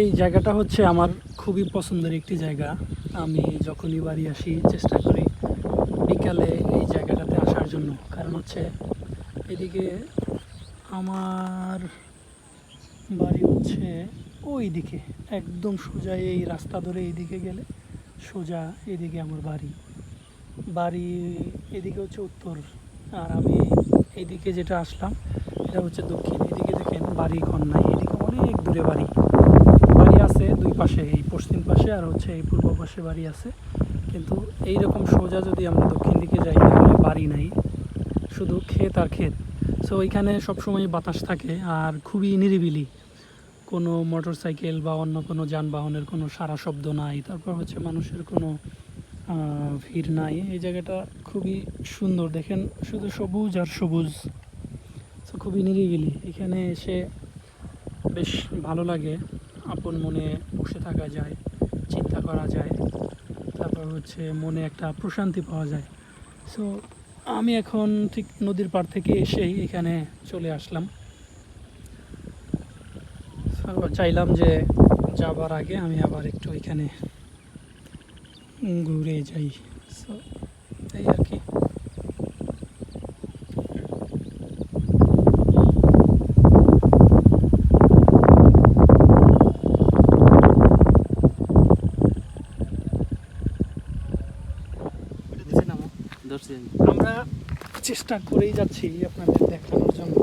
এই জায়গাটা হচ্ছে আমার খুবই পছন্দের একটি জায়গা। আমি যখনই বাড়ি আসি চেষ্টা করি বিকালে এই জায়গাটাতে আসার জন্য। কারণ হচ্ছে এদিকে আমার বাড়ি হচ্ছে ওই দিকে, একদম সোজা এই রাস্তা ধরে এইদিকে গেলে সোজা এদিকে আমার বাড়ি। বাড়ি এদিকে হচ্ছে উত্তর, আর আমি এইদিকে যেটা আসলাম এটা হচ্ছে দক্ষিণ। এদিকে দেখেন বাড়ি ঘর নাই, এদিকে অনেক দূরে বাড়ি। বাড়ি আছে দুই পাশে, এই পশ্চিম পাশে আর হচ্ছে এই পূর্ব পাশে বাড়ি আছে, কিন্তু এইরকম সোজা যদি আমরা দক্ষিণ দিকে যাই তাহলে বাড়ি নাই, শুধু ক্ষেত আর ক্ষেত। সো ওইখানে সবসময় বাতাস থাকে আর খুবই নিরিবিলি, কোনো মোটর সাইকেল বা অন্য কোনো যানবাহনের কোনো সারা শব্দ নাই। তারপর হচ্ছে মানুষের কোনো ভিড় নাই। এই জায়গাটা খুবই সুন্দর, দেখেন শুধু সবুজ আর সবুজ। তো খুবই নিরিবিলি, এখানে এসে বেশ ভালো লাগে, আপন মনে বসে থাকা যায়, চিন্তা করা যায়, তারপর হচ্ছে মনে একটা প্রশান্তি পাওয়া যায়। সো আমি এখন ঠিক নদীর পাড় থেকে এসেই এখানে চলে আসলাম। চাইলাম যে যাবার আগে আমি আবার একটু এখানে ঘুরে যাই। সো এই আর কি। আমরা চেষ্টা করেই যাচ্ছি আপনাদের দেখানোর জন্য,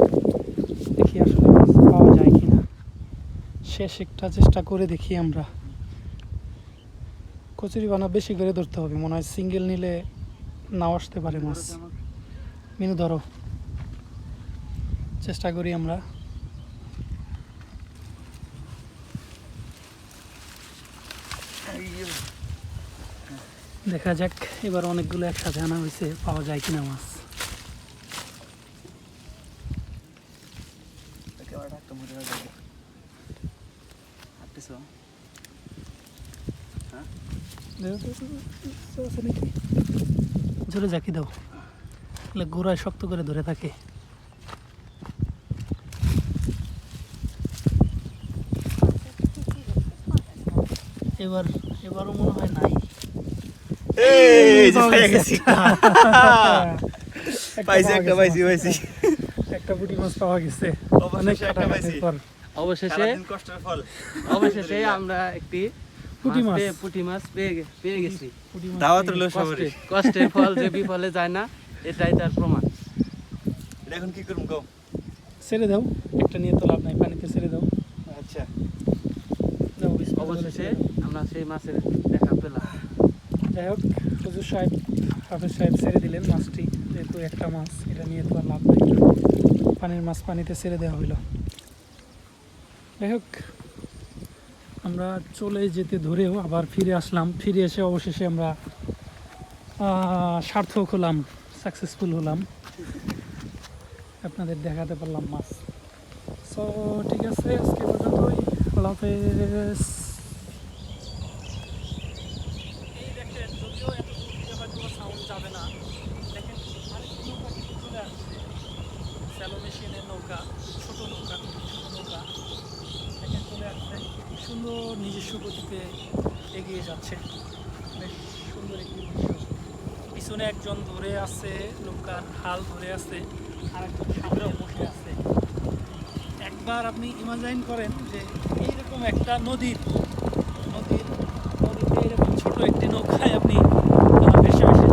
দেখি আসলে মাছ পাওয়া যায় কিনা। শেষ একটা চেষ্টা করে দেখি আমরা। কচুরি বানা বেশি করে ধরতে হবে, মনে হয় সিঙ্গেল নিলে নাও আসতে পারে মাছ। মিনু ধরো, চেষ্টা করি আমরা। দেখা যাক এবার অনেকগুলো একসাথে আনা হয়েছে, পাওয়া যায় কিনা মাছ। জোরে জাকি দাও, গোড়ায় শক্ত করে ধরে থাকে। এবারও মনে হয় নাই। একটা পুঁটি মাছ পাওয়া গেছে অবশেষে আমরা একটি পুঁটি মাছ পেয়ে গেছি। কষ্টের ফল যে বিফলে যায় না, এটাই তার প্রমাণ। এখন কি করব? ছেড়ে দাও, একটা নিয়ে তো লাভ নাই, পানিতে ছেড়ে দাও। আচ্ছা, অবশেষে আমরা সেই মাছের দেখা পেলাম। যাই হোক, হুজুর সাহেব, হাফেজ সাহেব ছেড়ে দিলেন মাছটি, যেহেতু একটা মাছ, এটা নিয়ে তো আর লাভ নাই, পানির মাছ পানিতে ছেড়ে দেওয়া হইল। যাই হোক, আমরা চলে যেতে ধরেও আবার ফিরে আসলাম। ফিরে এসে অবশেষে আমরা সার্থক হলাম, সাকসেসফুল হলাম, আপনাদের দেখাতে পারলাম মাছ। সো ঠিক আছে, আজকে পর্যন্তই, আল্লাহ হাফেজ। এই দেখেন, যদিও এত দূর থেকে হয়তো সাউন্ড যাবে না, দেখেন আরেকটি নৌকা কিন্তু চলে আসছে, স্যালো মেশিনের নৌকা, ছোট নৌকা, খুবই ছোট নৌকা, দেখেন চলে আসছে, সুন্দর নিজস্ব গতিতে এগিয়ে যাচ্ছে, বেশ সুন্দর একটি দৃশ্য। পিছনে একজন ধরে আছে, নৌকার হাল ধরে আছে, আর একজন সামনে বসে আছে। একবার আপনি ইমাজিন করেন যে এইরকম একটা নদীতে এরকম ছোট একটি নৌকায় আপনি ভেসে ভেসে যাচ্ছেন,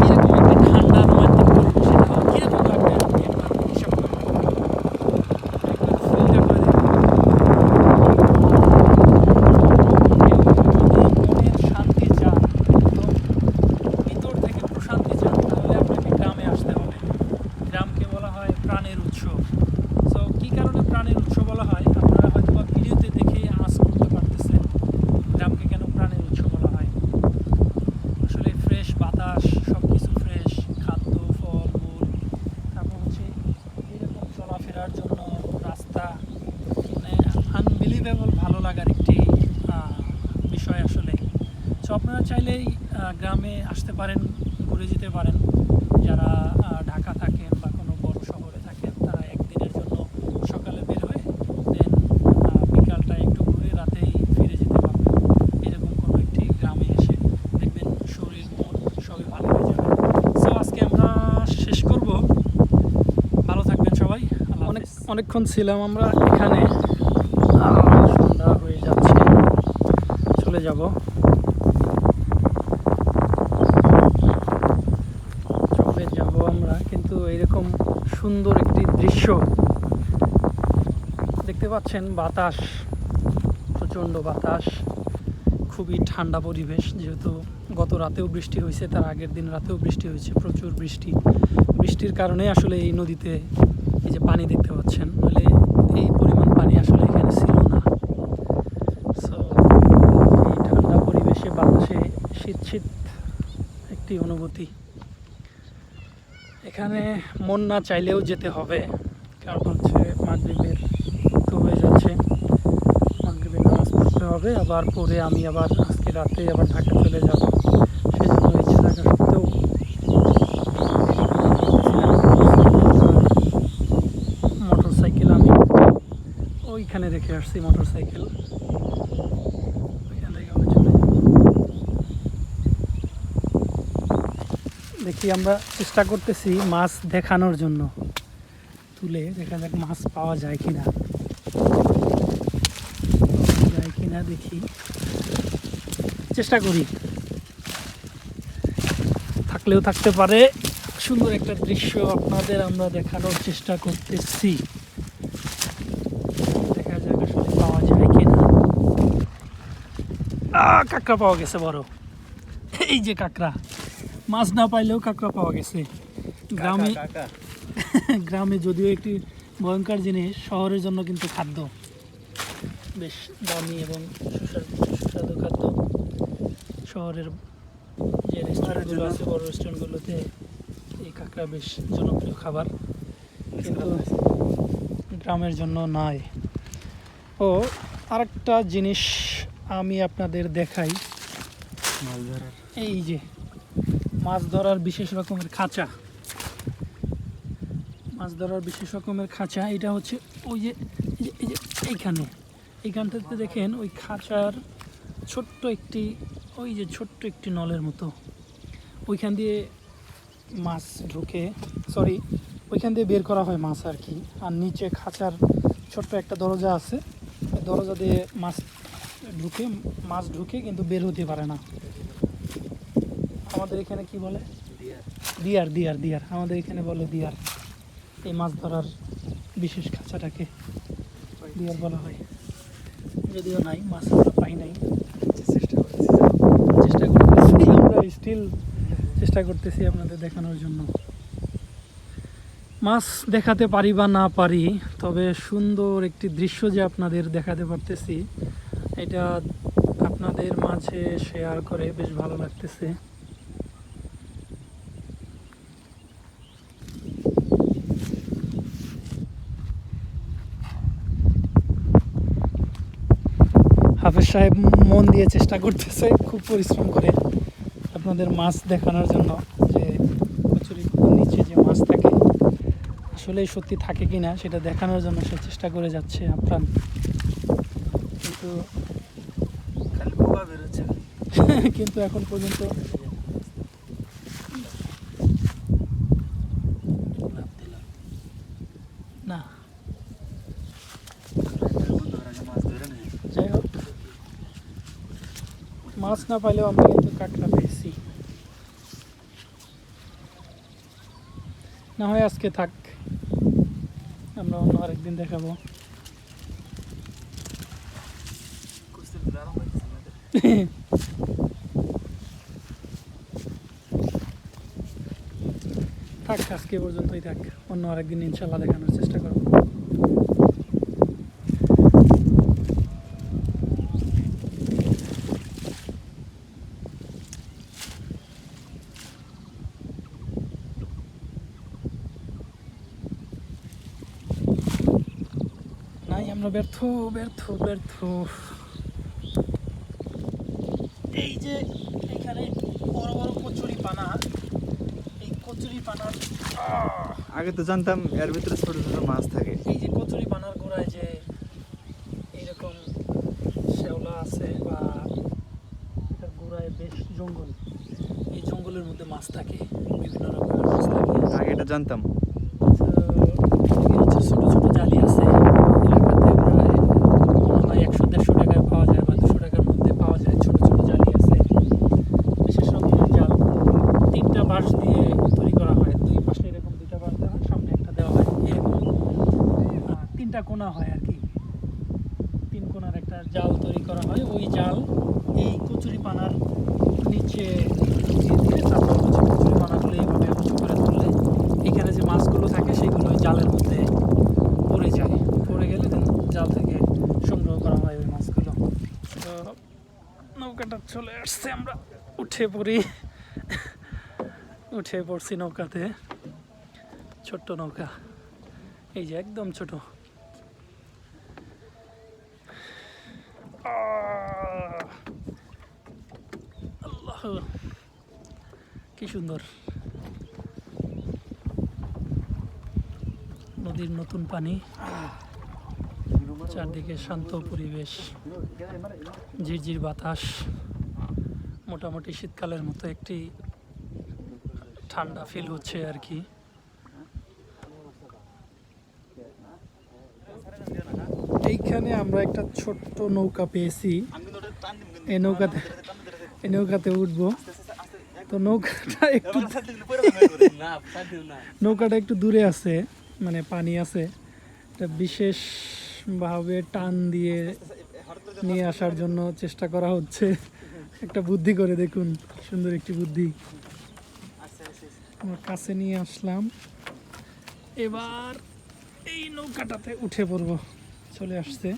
এরকম একটা ঠান্ডা রোমান্টিক পরিবেশে যাওয়া কীরকম লাগবে আপনি একবার হিসাব করুন, একবার ফিলটা করে দেখুন। যদি মনের শান্তি চান, একদম ভিতর থেকে প্রশান্তি চান, তাহলে আপনাকে গ্রামে আসতে হবে। গ্রামকে বলা হয় প্রাণের উৎস। সো কী কারণে প্রাণের উৎস বলা হয়, আপনারা হয়তো বা ভিডিওতে দেখেই আঁচ করতে পারতেছেন গ্রামকে কেন প্রাণের উৎস বলা হয়। আসলে ফ্রেশ বাতাস, সব কিছু ফ্রেশ, খাদ্য, ফল মূল, তারপর হচ্ছে এরকম চলাফেরার জন্য রাস্তা, মানে আনবিলিভেবল ভালো লাগার একটি বিষয় আসলে। সো আপনারা চাইলেই গ্রামে আসতে পারেন, ঘুরে যেতে পারেন। যারা ঢাকা থাকেন বা কোনো বড় শহরে থাকেন, তারা একদিনের জন্য সকালে বের হয়ে দেন বিকালটায় অনেকক্ষণ ছিলাম আমরা এখানে। সন্ধ্যা হয়ে যাচ্ছে, চলে যাব। চলে যাব আমরা, কিন্তু এরকম সুন্দর একটি দৃশ্য দেখতে পাচ্ছেন। বাতাস, প্রচণ্ড বাতাস, খুবই ঠান্ডা পরিবেশ। যেহেতু গত রাতেও বৃষ্টি হয়েছে, তার আগের দিন রাতেও বৃষ্টি হয়েছে, প্রচুর বৃষ্টি। বৃষ্টির কারণে আসলে এই নদীতে এই যে পানি দেখতে পাচ্ছেন, নাহলে এই পরিমাণ পানি আসলে এখানে ছিল না। সো এই ঠান্ডা পরিবেশে বাতাসে শীত শীত একটি অনুভূতি। এখানে মন না চাইলেও যেতে হবে, কারণ হচ্ছে মাগরিবের তো হয়ে যাচ্ছে। মাগরিবের নামাজ পড়তে হবে, আবার পরে আমি আবার আজকে রাতে আবার ঢাকা চলে যাব। সেই জন্য ইচ্ছে থাকা সত্ত্বেও মোটর সাইকেল আমি ওইখানে রেখে আসছি। মোটর সাইকেল ওইখান থেকে আবার চলে যাব। দেখি, আমরা চেষ্টা করতেছি মাছ দেখানোর জন্য, তুলে দেখা যাক মাছ পাওয়া যায় কিনা। যায় কিনা দেখি, চেষ্টা করি। থাকলেও থাকতে পারে। সুন্দর একটা দৃশ্য আপনাদের আমরা দেখানোর চেষ্টা করতেছি। দেখা যাক আসলে পাওয়া যায় কিনা। কাঁকড়া পাওয়া গেছে বড়। এই যে কাঁকড়া, মাছ না পাইলেও কাঁকড়া পাওয়া গেছে। গ্রামে কাকা গ্রামে যদিও একটি ভয়ঙ্কর জিনিস, শহরের জন্য কিন্তু খাদ্য বেশ দামি এবং সুস্বাদু খাদ্য। শহরের যে রেস্টুরেন্টগুলো আছে, বড় রেস্টুরেন্টগুলোতে এই কাঁকড়া বেশ জনপ্রিয় খাবার, কিন্তু গ্রামের জন্য নয়। ও আরেকটা জিনিস আমি আপনাদের দেখাই। মাছ ধরার এই যে মাছ ধরার বিশেষ রকমের খাঁচা, মাছ ধরার বিশেষ রকমের খাঁচা। এটা হচ্ছে ওই যে এই যে এইখানটাতে দেখেন, ওই খাঁচার ছোট্ট একটি, ওই যে ছোট্ট একটি নলের মতো, ওইখান দিয়ে মাছ ঢুকে, সরি ওইখান দিয়ে বের করা হয় মাছ আর কি। আর নিচে খাঁচার ছোট্ট একটা দরজা আছে, ওই দরজা দিয়ে মাছ ঢুকে কিন্তু বের হতে পারে না। আমাদের এখানে কি বলে? দিয়ার। আমাদের এখানে বলে দিয়ার। এই মাছ ধরার বিশেষ খাঁচাটাকে দিয়ার বলা হয়। যদিও নাই, মাছ আমরা পাই নাই। চেষ্টা করতেছি আমরা, স্টিল চেষ্টা করতেছি আপনাদের দেখানোর জন্য। মাছ দেখাতে পারি বা না পারি, তবে সুন্দর একটি দৃশ্য যে আপনাদের দেখাতে পারতেছি, এটা আপনাদের মাঝে শেয়ার করে বেশ ভালো লাগতেছে। হাফেজ সাহেব মন দিয়ে চেষ্টা করতেছে, খুব পরিশ্রম করে আপনাদের মাছ দেখানোর জন্য, যে কচুরি নিচে যে মাছ থাকে আসলে সত্যি থাকে কিনা সেটা দেখানোর জন্য সে চেষ্টা করে যাচ্ছে আপ্রাণ। কিন্তু খালি পোকা বেরোচ্ছে। কিন্তু এখন পর্যন্ত না। মাছ ধরে নেই। যাই হোক, মাছ না পাইলেও আমরা কিন্তু কাঁকড়া পেয়েছি। না হয় আজকে থাক, আমরা অন্য আরেকদিন দেখাবো। থাক, আজকে পর্যন্তই থাক, অন্য আরেকদিন ইনশাল্লাহ দেখানোর চেষ্টা করবো। নাই, আমরা ব্যর্থ। এই যে এখানে বড় বড় কচুরি পানা, এই কচুরি পানার আগে তো জানতাম এর ভিতরে ছোট ছোট মাছ থাকে। এই যে কচুরি পানার গোড়ায় যে এইরকম শ্যাওলা আছে, বা এটার গোড়ায় বেশ জঙ্গল, এই জঙ্গলের মধ্যে মাছ থাকে, বিভিন্ন রকমের মাছ থাকে। আগে এটা জানতাম। তো এখানে হচ্ছে ছোট ছোট জালি আছে। তিনটা কোণা হয় আর কি, তিন কোণার একটা জাল তৈরি করা হয়। ওই জাল এই কচুরি পানার নিচে দিয়ে দিয়ে তারপর হচ্ছে কচুরি পানাগুলো এইভাবে উঁচু করে তুললে এখানে যে মাছগুলো থাকে সেগুলো ওই জালের মধ্যে পড়ে যায়, পড়ে গেলে দেন জাল থেকে সংগ্রহ করা হয় ওই মাছগুলো। তো নৌকাটা চলে আসছে, আমরা উঠে পড়ি, উঠে পড়ছি নৌকাতে। ছোট্ট নৌকা, এই যে একদম ছোট। আল্লাহ, কি সুন্দর নদীর নতুন পানি, চারদিকে শান্ত পরিবেশ, ঝিরঝির বাতাস, মোটামুটি শীতকালের মতো একটি ঠান্ডা ফিল হচ্ছে আর কি। এইখানে আমরা একটা ছোট্ট নৌকা পেয়েছি, এই নৌকাতে উঠবো। তো নৌকাটা একটু দূরে আছে, মানে পানি আছে, এটা বিশেষভাবে টান দিয়ে নিয়ে আসার জন্য চেষ্টা করা হচ্ছে। একটা বুদ্ধি করে দেখুন, সুন্দর একটি বুদ্ধি। আমার কাছে নিয়ে আসলাম, এবার এই নৌকাটাতে উঠে পড়বো, চলে আসছে।